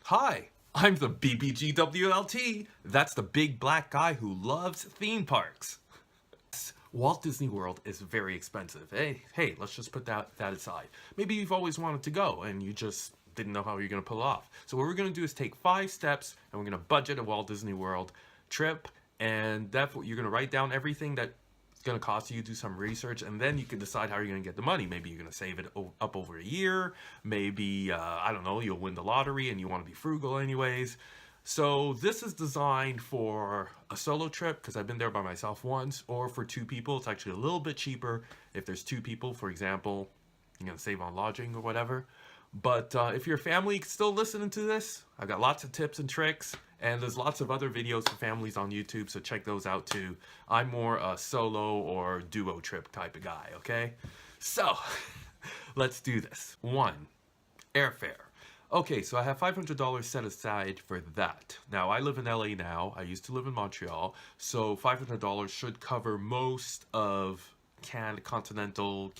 Hi, I'm the BBGWLT. That's the big black guy who loves theme parks. Walt Disney World is very expensive. Hey, let's just put that aside. Maybe you've always wanted to go and you just didn't know how you're going to pull it off. So what we're going to do is take 5 steps and we're going to budget a Walt Disney World trip, and that's what you're going to write down everything that it's going to cost you, do some research, and then you can decide how you're going to get the money. Maybe you're going to save it up over a year. Maybe, I don't know, you'll win the lottery and you want to be frugal anyways. So this is designed for a solo trip, because I've been there by myself once, or for 2 people. It's actually a little bit cheaper if there's 2 people. For example, you're going to save on lodging or whatever. But if you're a family still listening to this, I've got lots of tips and tricks, and there's lots of other videos for families on YouTube, so check those out too. I'm more a solo or duo trip type of guy, okay? So, let's do this. 1, airfare. Okay, so I have $500 set aside for that. Now, I live in LA now. I used to live in Montreal, so $500 should cover most of continental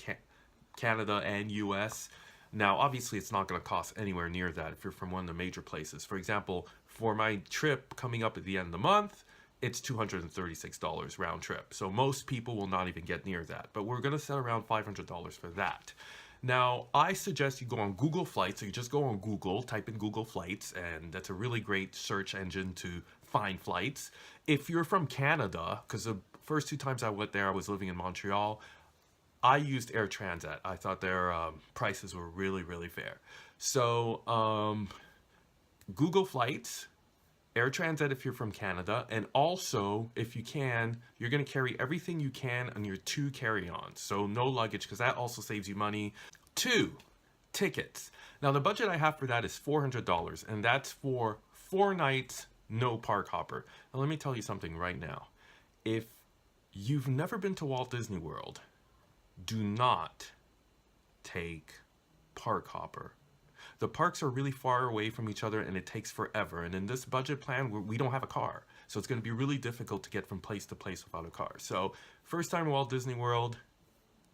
Canada and US. Now, obviously, it's not going to cost anywhere near that if you're from one of the major places. For example, for my trip coming up at the end of the month, it's $236 round trip. So most people will not even get near that. But we're going to set around $500 for that. Now, I suggest you go on Google Flights. So you just go on Google, type in Google Flights, and that's a really great search engine to find flights. If you're from Canada, because the first 2 times I went there, I was living in Montreal, I used Air Transat. I thought their prices were really, really fair. So Google Flights, Air Transat if you're from Canada, and also, if you can, you're going to carry everything you can on your 2 carry-ons. So no luggage, because that also saves you money. 2, tickets. Now, the budget I have for that is $400, and that's for 4 nights, no park hopper. Now, let me tell you something right now. If you've never been to Walt Disney World, do not take park hopper. The parks are really far away from each other and it takes forever. And in this budget plan, we don't have a car. So it's going to be really difficult to get from place to place without a car. So first time Walt Disney World,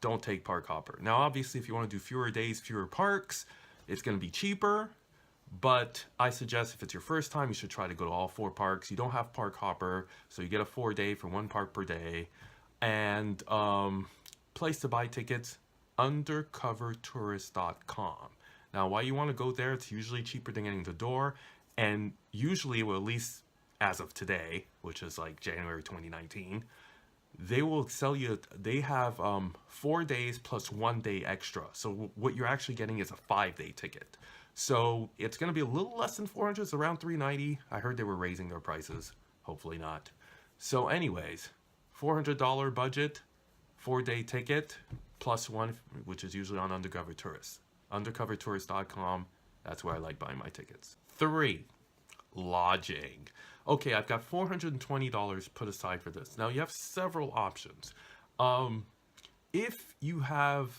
don't take park hopper. Now, obviously, if you want to do fewer days, fewer parks, it's going to be cheaper. But I suggest if it's your first time, you should try to go to all 4 parks. You don't have park hopper, so you get a 4-day for 1 park per day. And place to buy tickets, undercovertourist.com. Now, why you want to go there, it's usually cheaper than getting the door, and usually, well, at least as of today, which is like January 2019, they will sell you, they have 4 days plus 1 day extra. So what you're actually getting is a 5-day ticket. So it's going to be a little less than 400, it's around $390. I heard they were raising their prices. Hopefully not. So anyways, $400 budget, 4-day ticket, plus 1, which is usually on Undercover Tourist. Undercovertourist.com, that's where I like buying my tickets. 3, lodging. Okay, I've got $420 put aside for this. Now, you have several options. If you have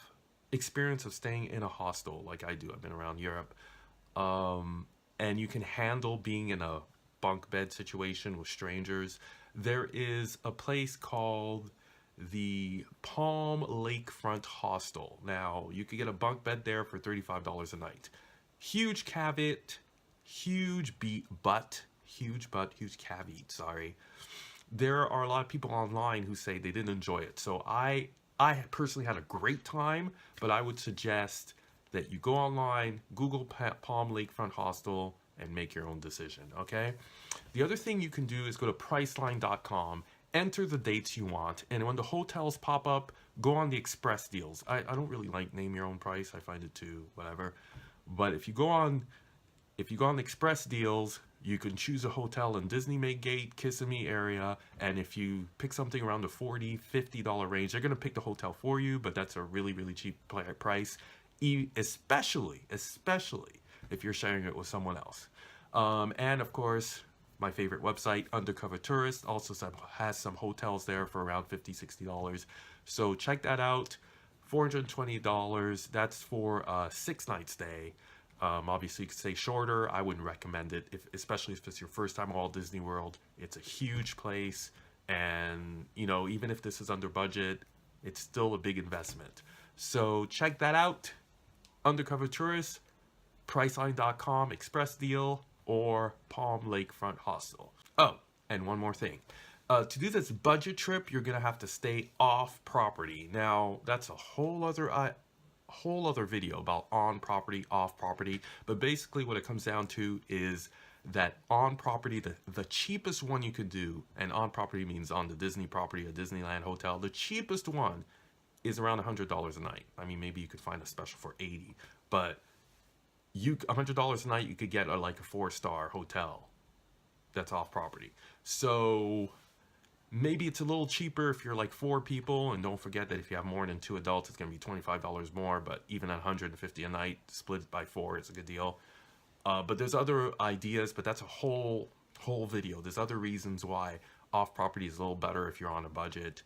experience of staying in a hostel, like I do, I've been around Europe, and you can handle being in a bunk bed situation with strangers, there is a place called the Palm Lakefront Hostel. Now, you could get a bunk bed there for $35 a night. Huge caveat, huge caveat, sorry. There are a lot of people online who say they didn't enjoy it. So I personally had a great time, but I would suggest that you go online, Google Palm Lakefront Hostel, and make your own decision, okay? The other thing you can do is go to Priceline.com, enter the dates you want, and when the hotels pop up, go on the express deals. I don't really like name your own price. I find it too whatever. But if you go on the express deals, you can choose a hotel in Disney May Gate, Kissimmee area, and if you pick something around the $40, $50 range, they're going to pick the hotel for you, but that's a really, really cheap price, especially if you're sharing it with someone else. And of course, my favorite website, Undercover Tourist, also has some hotels there for around $50, $60. So check that out. $420, that's for a 6-night stay. Obviously, you could stay shorter. I wouldn't recommend it, especially if it's your first time at Walt Disney World. It's a huge place, and even if this is under budget, it's still a big investment. So check that out. Undercover Tourist, Priceline.com, Express Deal, or Palm Lakefront Hostel. Oh, and one more thing. To do this budget trip, you're gonna have to stay off property. Now, that's a whole other video about on property, off property. But basically, what it comes down to is that on property, the cheapest one you could do, and on property means on the Disney property, a Disneyland hotel. The cheapest one is around $100 a night. I mean, maybe you could find a special for 80, but $100 a night, you could get like a 4-star hotel that's off property. So maybe it's a little cheaper if you're like 4 people, and don't forget that if you have more than 2 adults, it's gonna be $25 more. But even at $150 a night, split by 4, it's a good deal. But there's other ideas, but that's a whole video. There's other reasons why off property is a little better if you're on a budget.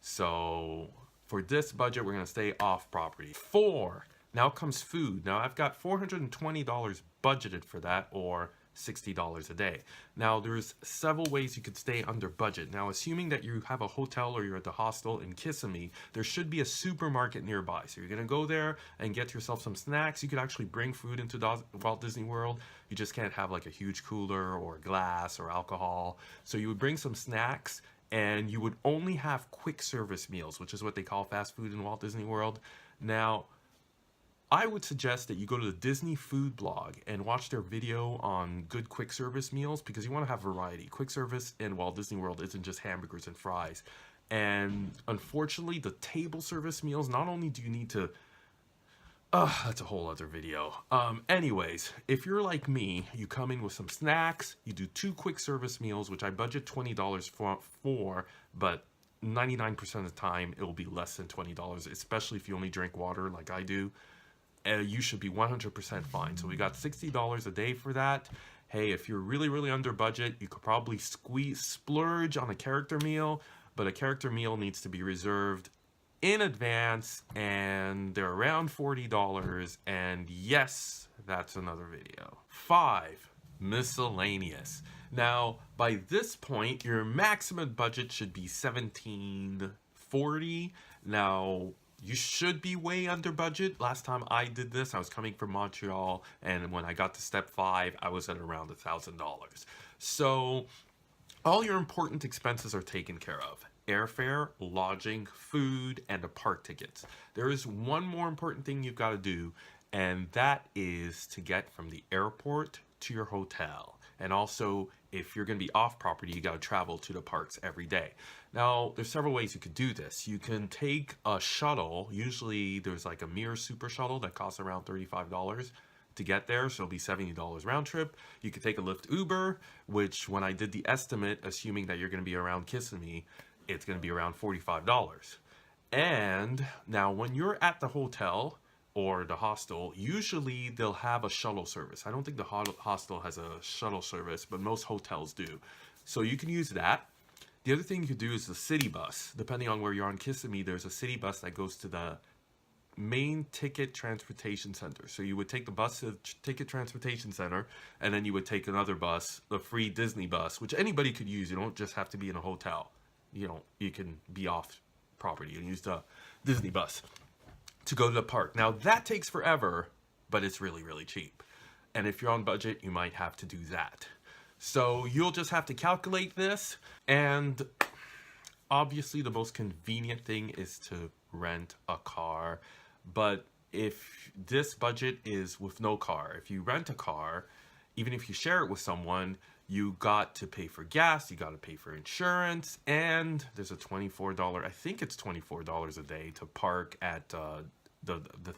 So for this budget, we're gonna stay off property. 4, now comes food. Now I've got $420 budgeted for that, or $60 a day. Now there's several ways you could stay under budget. Now, assuming that you have a hotel or you're at the hostel in Kissimmee, there should be a supermarket nearby. So you're gonna go there and get yourself some snacks. You could actually bring food into Walt Disney World. You just can't have like a huge cooler or glass or alcohol. So you would bring some snacks, and you would only have quick service meals, which is what they call fast food in Walt Disney World. Now, I would suggest that you go to the Disney Food Blog and watch their video on good quick service meals, because you want to have variety. Quick service in Walt Disney World isn't just hamburgers and fries. And unfortunately, the table service meals, not only do you need to... that's a whole other video. Anyways, if you're like me, you come in with some snacks, you do 2 quick service meals, which I budget $20 for, but 99% of the time, it will be less than $20, especially if you only drink water like I do. You should be 100% fine. So we got $60 a day for that. Hey, if you're really under budget, you could probably splurge on a character meal, but a character meal needs to be reserved in advance, and they're around $40. And yes, that's another video. 5, miscellaneous. Now, by this point, your maximum budget should be $17.40. Now, you should be way under budget. Last time I did this, I was coming from Montreal, and when I got to step 5, I was at around $1,000. So all your important expenses are taken care of: airfare, lodging, food, and the park tickets. There is one more important thing you've got to do, and that is to get from the airport to your hotel. And also, if you're going to be off property, you got to travel to the parks every day. Now, there's several ways you could do this. You can take a shuttle. Usually, there's like a Mirror Super Shuttle that costs around $35 to get there, so it'll be $70 round trip. You could take a Lyft Uber, which when I did the estimate, assuming that you're going to be around Kissimmee, it's going to be around $45. And now, when you're at the hotel or the hostel, usually they'll have a shuttle service. I don't think the hostel has a shuttle service, but most hotels do. So you can use that. The other thing you could do is the city bus. Depending on where you're on Kissimmee, there's a city bus that goes to the main ticket transportation center. So you would take the bus to the ticket transportation center, and then you would take another bus, the free Disney bus, which anybody could use. You don't just have to be in a hotel. You know, you can be off property and use the Disney bus to go to the park. Now, that takes forever, but it's really cheap. And if you're on budget, you might have to do that. So you'll just have to calculate this. And obviously, the most convenient thing is to rent a car. But if this budget is with no car, if you rent a car, even if you share it with someone, you got to pay for gas, you got to pay for insurance, and there's a $24, I think it's $24 a day to park at the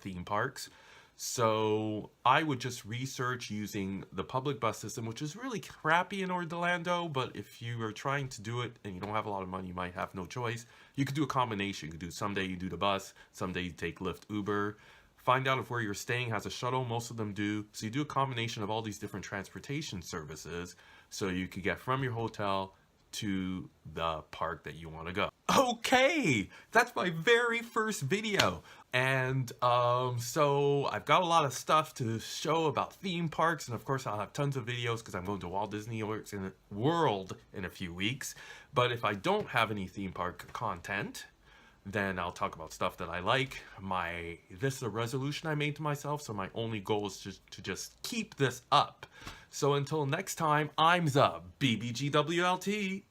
theme parks. So I would just research using the public bus system, which is really crappy in Orlando, but if you are trying to do it and you don't have a lot of money, you might have no choice. You could do a combination. You could do someday you do the bus, someday you take Lyft, Uber. Find out if where you're staying has a shuttle. Most of them do. So you do a combination of all these different transportation services so you could get from your hotel to the park that you want to go. Okay, that's my very first video. And so I've got a lot of stuff to show about theme parks, and of course I'll have tons of videos because I'm going to Walt Disney World in a few weeks. But if I don't have any theme park content, then I'll talk about stuff that I like. This is a resolution I made to myself, so my only goal is to just keep this up. So until next time, I'm the BBGWLT.